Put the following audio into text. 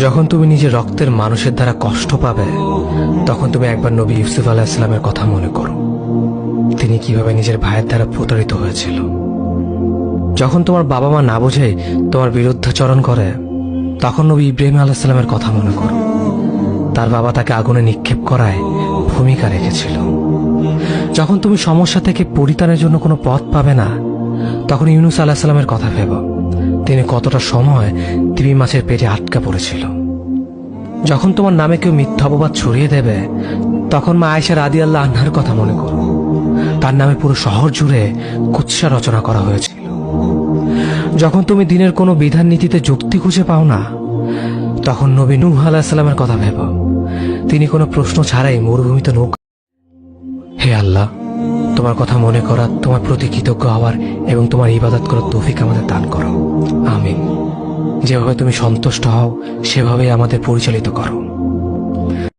যখন তুমি নিজের রক্তের মানুষের দ্বারা কষ্ট পাবে, তখন তুমি একবার নবী ইউসুফ আলাইহিস সালামের কথা মনে করো। তিনি কিভাবে নিজের ভাইয়ের দ্বারা প্রতারিত হয়েছিল। যখন তোমার বাবা মা না বোঝে তোমার বিরুদ্ধাচরণ করে, তখন নবী ইব্রাহিম আলাইহিস সালামের কথা মনে করো। তার বাবা তাকে আগুনে নিক্ষেপ করায় ভূমিকা রেখেছিল। যখন তুমি সমস্যা থেকে পরিত্রাণের জন্য কোনো পথ পাবে না, তখন ইউনুস আলাইহিস সালামের কথা ভেবো। তিনি কতটা সময় তিমি মাছের পেটে আটকা পড়েছিল। যখন তোমার নামে কেউ মিথ্যা অপবাদ ছড়িয়ে দেবে, তখন মা আয়েশা রাদিয়াল্লাহু আনহার কথা মনে করো। তার নামে পুরো শহর জুড়ে কুৎসা রচনা করা হয়েছিল। যখন তুমি দিনের কোনো বিধান নীতিতে যুক্তি খুঁজে পাও না, তখন নবী নূহ আলাইহিস সালামের কথা ভেবো। তিনি কোনো প্রশ্ন ছাড়াই মরুভূমিতে নৌকা। হে আল্লাহ, তোমার কথা মনে করা, তোমার প্রতি কৃতজ্ঞ হওয়ার এবং তোমার ইবাদত করার তৌফিক আমাদের দান করো। আমিন। যেভাবে তুমি সন্তুষ্ট হও সেভাবেই আমাদের পরিচালিত করো।